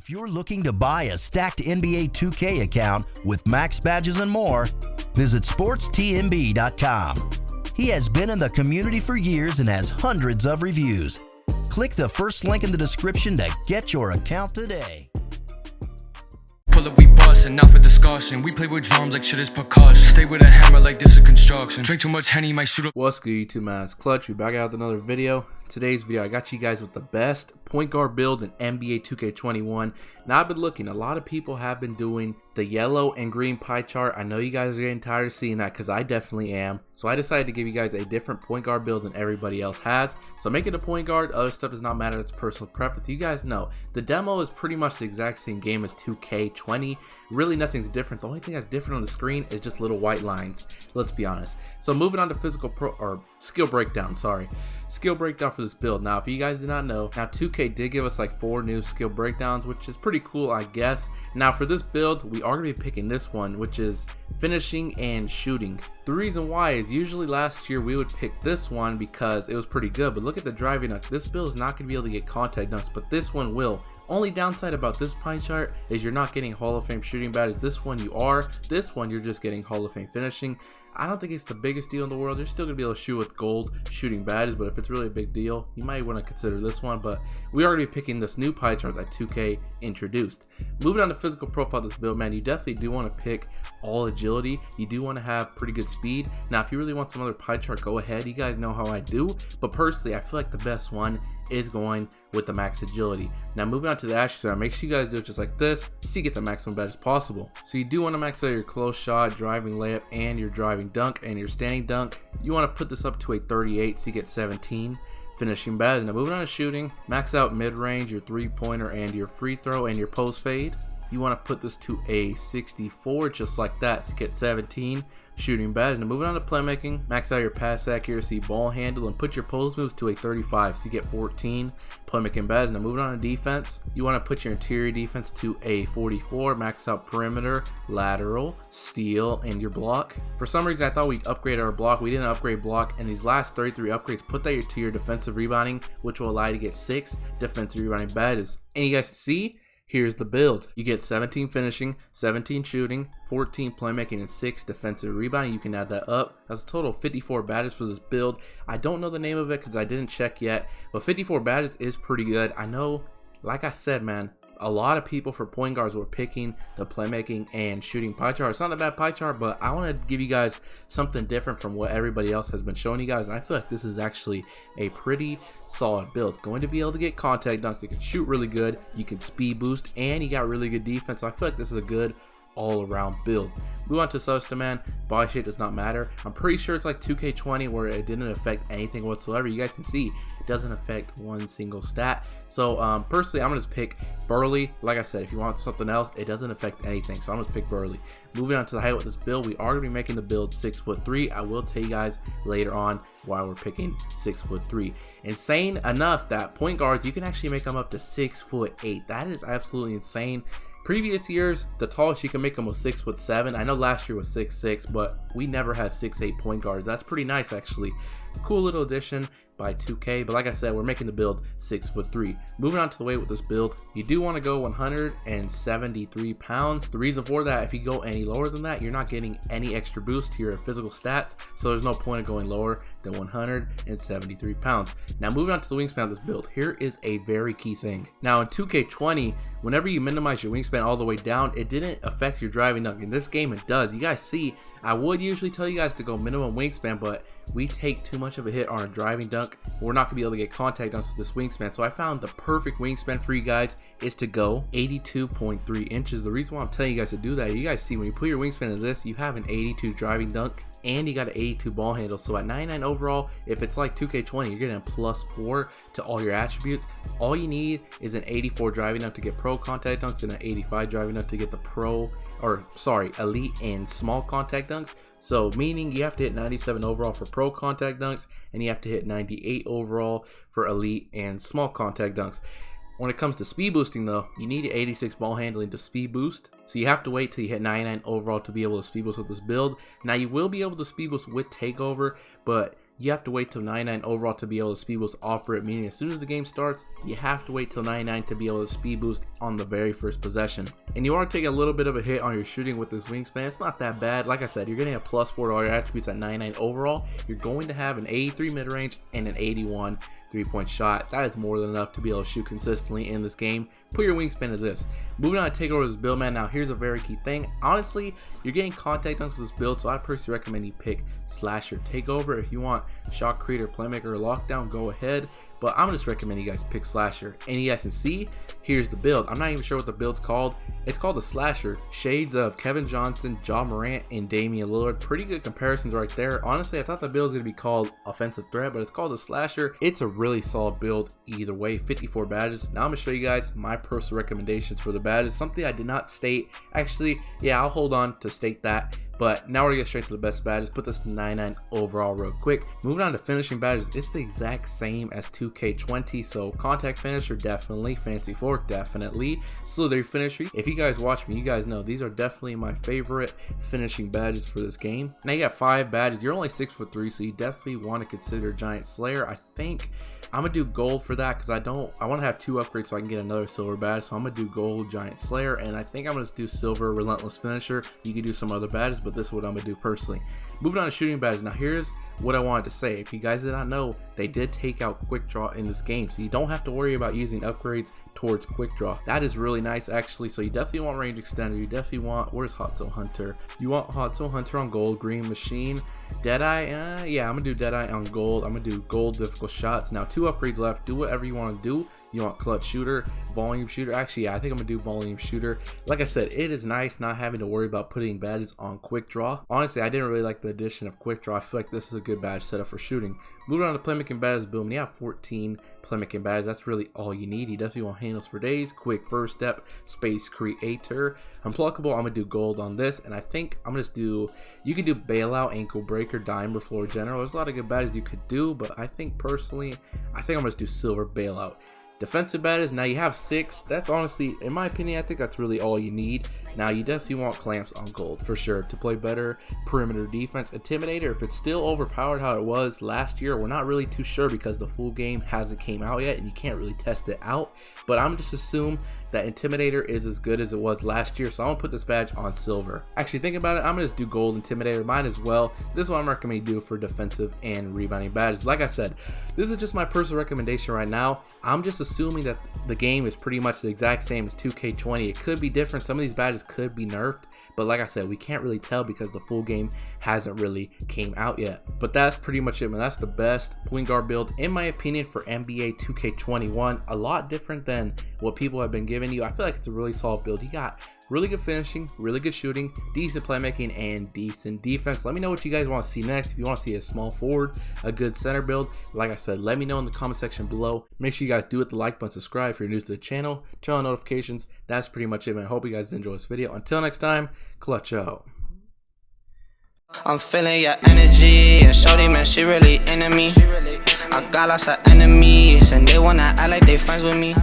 If you're looking to buy a stacked NBA 2K account with max badges and more, visit sportstnb.com. He has been in the community for years and has hundreds of reviews. Click the first link in the description to get your account today. Pull up, we bustin', not for discussion. We play with drums like shit is percussion. Stay with a hammer like this is construction. Drink too much Henny, might shoot up. What's good, YouTube, man? It's Clutch. We back out with another video. Today's video, I got you guys with the best point guard build in NBA 2K21. Now, I've been looking. A lot of people have been doing the yellow and green pie chart. I know you guys are getting tired of seeing that because I definitely am. So I decided to give you guys a different point guard build than everybody else has. So make it a point guard. Other stuff does not matter. It's personal preference. You guys know the demo is pretty much the exact same game as 2K20. Really, nothing's different. The only thing that's different on the screen is just little white lines. Let's be honest. So moving on to skill breakdown. Skill breakdown for this build. Now, if you guys did not know, now 2K did give us like 4 new skill breakdowns, which is pretty cool, I guess. Now for this build, we are going to be picking this one, which is finishing and shooting. The reason why is usually last year we would pick this one because it was pretty good, but look at the driving dunk. This build is not going to be able to get contact dunks, but this one will. Only downside about this pie chart is you're not getting Hall of Fame shooting badges. This one you are. This one you're just getting Hall of Fame finishing. I don't think it's the biggest deal in the world. You're still going to be able to shoot with gold shooting badges, but if it's really a big deal, you might want to consider this one. But we are going to be picking this new pie chart that 2K introduced. Moving on to physical profile of this build, man, you definitely do want to pick all agility. You do want to have pretty good speed. Now, if you really want some other pie chart, go ahead. You guys know how I do. But personally, I feel like the best one is going with the max agility. Now, moving on to the attributes, make sure you guys do it just like this so you get the maximum badges possible. So you do want to max out your close shot, driving layup, and your driving dunk, and your standing dunk. You want to put this up to a 38 so you get 17 finishing badges. Now, moving on to shooting, max out mid-range, your three-pointer, and your free throw, and your post fade. You want to put this to a 64 just like that so you get 17 shooting badges. Now, moving on to playmaking, max out your pass accuracy, ball handle, and put your post moves to a 35 so you get 14 playmaking badges. Now, moving on to defense, you want to put your interior defense to a 44, max out perimeter, lateral, steal, and your block. For some reason, I thought we'd upgrade our block. We didn't upgrade block, and these last 33 upgrades put that to your defensive rebounding, which will allow you to get 6 defensive rebounding badges. And you guys see, here's the build. You get 17 finishing, 17 shooting, 14 playmaking, and 6 defensive rebounding. You can add that up. That's a total of 54 badges for this build. I don't know the name of it because I didn't check yet, but 54 badges is pretty good. I know, like I said, man, a lot of people for point guards were picking the playmaking and shooting pie chart. It's not a bad pie chart, but I want to give you guys something different from what everybody else has been showing you guys. And I feel like this is actually a pretty solid build. It's going to be able to get contact dunks. You can shoot really good. You can speed boost, and you got really good defense. So I feel like this is a good all-around build. Move on to substance, man. Body shape does not matter. I'm pretty sure it's like 2K20 where it didn't affect anything whatsoever. You guys can see it doesn't affect one single stat. So personally, I'm gonna just pick burly. Like I said, if you want something else, it doesn't affect anything, so I'm gonna pick burly. Moving on to the height with this build, we are gonna be making the build 6'3". I will tell you guys later on why we're picking 6'3". Insane enough that point guards, you can actually make them up to 6'8". That is absolutely insane. Previous years, the tallest you can make them was 6'7". I know last year was 6'6", but we never had 6'8" point guards. That's pretty nice, actually. Cool little addition by 2K, but like I said, we're making the build 6'3". Moving on to the weight with this build, you do want to go 173 pounds. The reason for that, if you go any lower than that, you're not getting any extra boost to your physical stats, so there's no point of going lower than 173 pounds. Now, moving on to the wingspan of this build, here is a very key thing. Now, in 2K20, whenever you minimize your wingspan all the way down, it didn't affect your driving dunk. In this game, it does. You guys see, I would usually tell you guys to go minimum wingspan, but we take too much of a hit on a driving dunk. We're not gonna be able to get contact dunks with this wingspan. So I found the perfect wingspan for you guys is to go 82.3 inches. The reason why I'm telling you guys to do that, you guys see when you put your wingspan in this, you have an 82 driving dunk and you got an 82 ball handle. So at 99 overall, if it's like 2K20, you're getting a +4 to all your attributes. All you need is an 84 driving dunk to get pro contact dunks and an 85 driving dunk to get the elite and small contact dunks. So meaning you have to hit 97 overall for pro contact dunks, and you have to hit 98 overall for elite and small contact dunks. When it comes to speed boosting though, you need 86 ball handling to speed boost. So you have to wait till you hit 99 overall to be able to speed boost with this build. Now you will be able to speed boost with takeover, but you have to wait till 99 overall to be able to speed boost offer it, meaning as soon as the game starts, you have to wait till 99 to be able to speed boost on the very first possession. And you want to take a little bit of a hit on your shooting with this Wingspan. It's not that bad. Like I said, you're going to have +4 to all your attributes at 99 overall. You're going to have an 83 mid-range and an 81 3-point shot. That is more than enough to be able to shoot consistently in this game. Put your Wingspan to this. Moving on to take over this build, man. Now here's a very key thing. Honestly, you're getting contact dunks with this build, so I personally recommend you pick Slasher Takeover. If you want Shot Creator, Playmaker, or Lockdown, go ahead. But I'm just recommending you guys pick Slasher. And you guys can see, here's the build. I'm not even sure what the build's called. It's called the Slasher. Shades of Kevin Johnson, Ja Morant, and Damian Lillard. Pretty good comparisons right there. Honestly, I thought the build was going to be called Offensive Threat, but it's called the Slasher. It's a really solid build either way. 54 badges. Now I'm going to show you guys my personal recommendations for the badges. Something I did not state. Actually, yeah, I'll hold on to state that. But now we're gonna get straight to the best badges. Put this to 99 overall real quick. Moving on to finishing badges, it's the exact same as 2K20. So contact finisher, definitely. Fancy fork, definitely. Slither finisher. If you guys watch me, you guys know these are definitely my favorite finishing badges for this game. Now you got 5 badges. You're only 6'3", so you definitely want to consider Giant Slayer. I think I'm gonna do gold for that because I want to have 2 upgrades so I can get another silver badge. So I'm gonna do gold Giant Slayer, and I think I'm gonna do silver Relentless Finisher. You can do some other badges, but this is what I'm gonna do personally. Moving on to shooting badges. Now here's what I wanted to say. If you guys did not know, they did take out quick draw in this game, so you don't have to worry about using upgrades towards quick draw. That is really nice actually. So you definitely want range extender. You definitely want, where's Hot Zone Hunter? You want Hot Zone Hunter on gold. Green Machine, Deadeye, yeah, I'm gonna do Deadeye on gold. I'm gonna do gold difficult shots. Now 2 upgrades left. Do whatever you want to do. You want clutch shooter, volume shooter. Actually, yeah, I think I'm gonna do volume shooter. Like I said, it is nice not having to worry about putting badges on quick draw. Honestly, I didn't really like the addition of quick draw. I feel like this is a good badge setup for shooting. Moving on to playmaking badges, boom. You have 14 playmaking badges. That's really all you need. You definitely want handles for days, quick first step, space creator, unpluckable. I'm gonna do gold on this, and I think I'm gonna just do. You can do bailout, ankle breaker, dimer, floor general. There's a lot of good badges you could do, but I think personally, I think I'm gonna just do silver bailout. Defensive badges, now you have 6. That's honestly, in my opinion, I think that's really all you need. Now you definitely want clamps on gold for sure to play better perimeter defense. Intimidator, if it's still overpowered how it was last year, we're not really too sure because the full game hasn't came out yet and you can't really test it out. But I'm just assume that Intimidator is as good as it was last year, so I'm gonna put this badge on silver. Actually, think about it, I'm gonna just do gold Intimidator, might as well. This is what I'm recommending you do for defensive and rebounding badges. Like I said, this is just my personal recommendation right now. I'm just assuming that the game is pretty much the exact same as 2K20. It could be different. Some of these badges could be nerfed, but like I said, we can't really tell because the full game hasn't really came out yet. But that's pretty much it, man. That's the best point guard build in my opinion for NBA 2K21. A lot different than what people have been giving you. I feel like it's a really solid build. You got really good finishing, really good shooting, decent playmaking, and decent defense. Let me know what you guys want to see next. If you want to see a small forward, a good center build, like I said, let me know in the comment section below. Make sure you guys do hit the like button, subscribe if you're new to the channel, turn on notifications. That's pretty much it, man. Hope you guys enjoy this video. Until next time, clutch out. I'm feeling your energy, and shorty, man, she really into me. I got lots of enemies, and they wanna act like they friends with me.